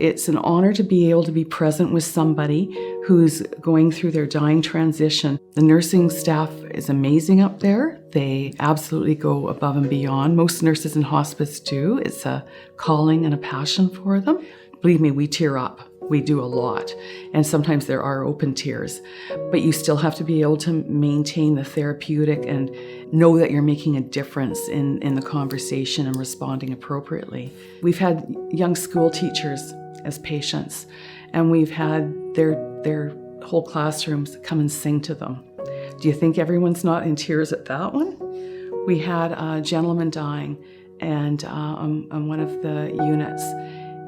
It's an honor to be able to be present with somebody who's going through their dying transition. The nursing staff is amazing up there. They absolutely go above and beyond. Most nurses in hospice do. It's a calling and a passion for them. Believe me, we tear up. We do a lot, and sometimes there are open tears, but you still have to be able to maintain the therapeutic and know that you're making a difference in the conversation and responding appropriately. We've had young school teachers as patients, and we've had their whole classrooms come and sing to them. Do you think everyone's not in tears at that one? We had a gentleman dying and on one of the units,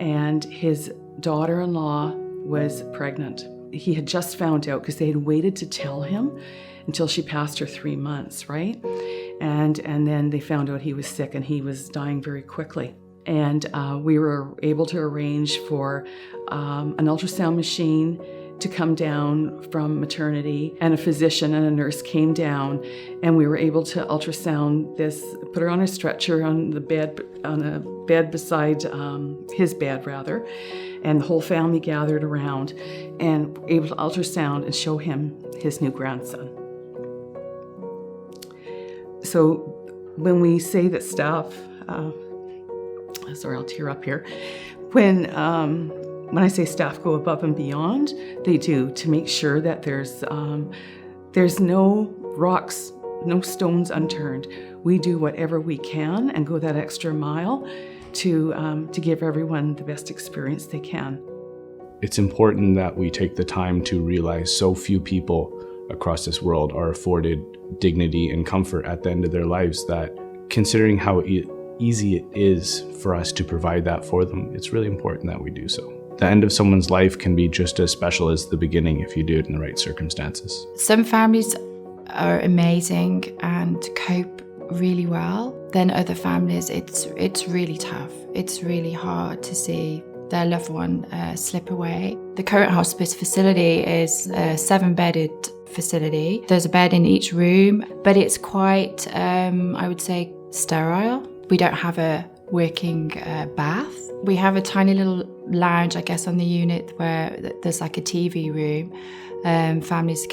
and his daughter-in-law was pregnant. He had just found out because they had waited to tell him until she passed her 3 months, right? And then they found out he was sick and he was dying very quickly. And we were able to arrange for an ultrasound machine to come down from maternity, and a physician and a nurse came down, and we were able to ultrasound this, put her on a stretcher on a bed beside his bed rather, and the whole family gathered around and able to ultrasound and show him his new grandson. So when we say that staff, sorry, I'll tear up here. When I say staff go above and beyond, they do, to make sure that there's no rocks, no stones unturned. We do whatever we can and go that extra mile to give everyone the best experience they can. It's important that we take the time to realize so few people across this world are afforded dignity and comfort at the end of their lives, that considering how easy it is for us to provide that for them, it's really important that we do so. The end of someone's life can be just as special as the beginning if you do it in the right circumstances. Some families are amazing and cope really well. Then other families, it's really tough. It's really hard to see their loved one slip away. The current hospice facility is a 7-bedded facility. There's a bed in each room, but it's quite, I would say, sterile. We don't have a working bath. We have a tiny little lounge, I guess, on the unit where there's like a TV room. Families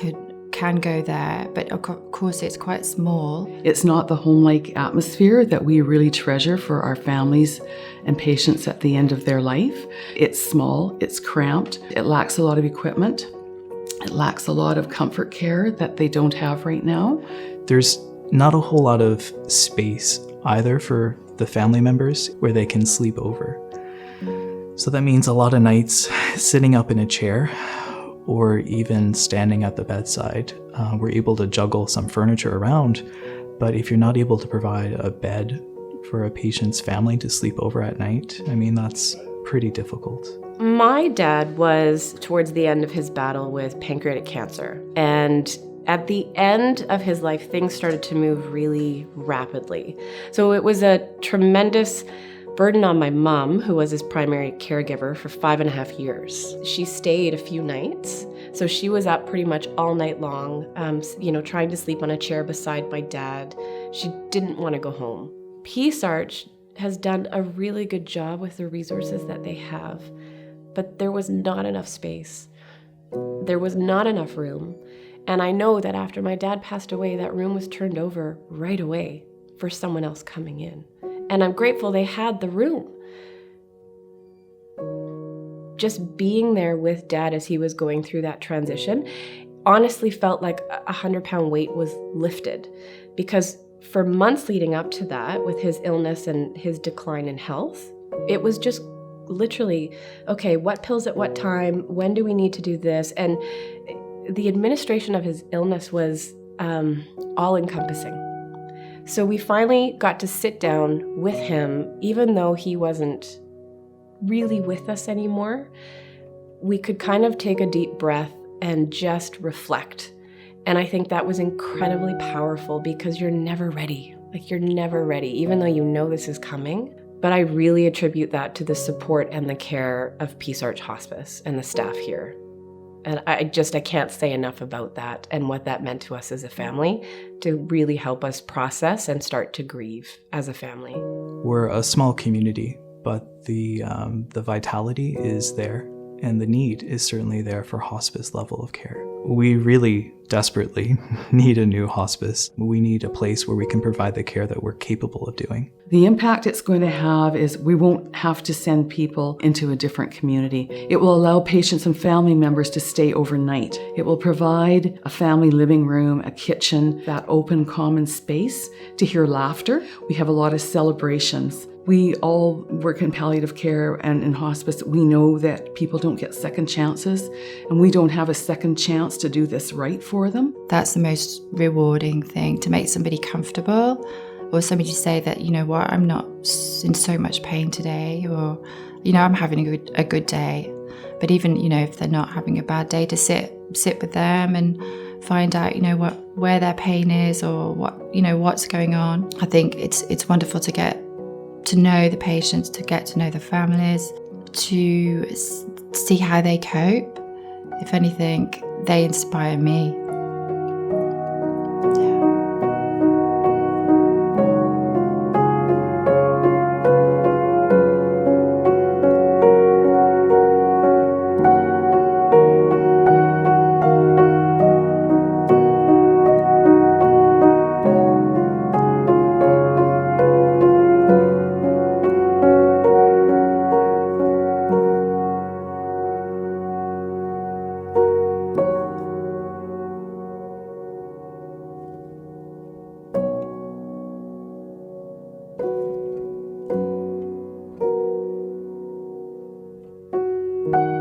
can go there, but of course it's quite small. It's not the home-like atmosphere that we really treasure for our families and patients at the end of their life. It's small, it's cramped, it lacks a lot of equipment, it lacks a lot of comfort care that they don't have right now. There's not a whole lot of space either for the family members where they can sleep over. So that means a lot of nights sitting up in a chair or even standing at the bedside. We're able to juggle some furniture around, but if you're not able to provide a bed for a patient's family to sleep over at night, I mean, that's pretty difficult. My dad was towards the end of his battle with pancreatic cancer, and at the end of his life, things started to move really rapidly. So it was a tremendous burden on my mom, who was his primary caregiver for 5.5 years. She stayed a few nights, so she was up pretty much all night long, trying to sleep on a chair beside my dad. She didn't want to go home. Peace Arch has done a really good job with the resources that they have, but there was not enough space. There was not enough room. And I know that after my dad passed away, that room was turned over right away for someone else coming in. And I'm grateful they had the room. Just being there with Dad as he was going through that transition honestly felt like a 100-pound weight was lifted, because for months leading up to that, with his illness and his decline in health, it was just literally, okay, what pills at what time? When do we need to do this? And the administration of his illness was all-encompassing. So we finally got to sit down with him, even though he wasn't really with us anymore. We could kind of take a deep breath and just reflect. And I think that was incredibly powerful, because you're never ready. Like, you're never ready, even though you know this is coming. But I really attribute that to the support and the care of Peace Arch Hospice and the staff here. And I can't say enough about that and what that meant to us as a family, to really help us process and start to grieve as a family. We're a small community, but the vitality is there, and the need is certainly there for hospice level of care. We really desperately need a new hospice. We need a place where we can provide the care that we're capable of doing. The impact it's going to have is we won't have to send people into a different community. It will allow patients and family members to stay overnight. It will provide a family living room, a kitchen, that open common space to hear laughter. We have a lot of celebrations. We all work in palliative care and in hospice. We know that people don't get second chances, and we don't have a second chance to do this right for them. That's the most rewarding thing, to make somebody comfortable, or somebody to say that, you know what, I'm not in so much pain today, or, you know, I'm having a good day. But even, you know, if they're not having a bad day, to sit with them and find out, you know, where their pain is, or what, you know, what's going on. I think it's wonderful to get to know the patients, to get to know the families, to see how they cope. If anything, they inspire me. Yeah.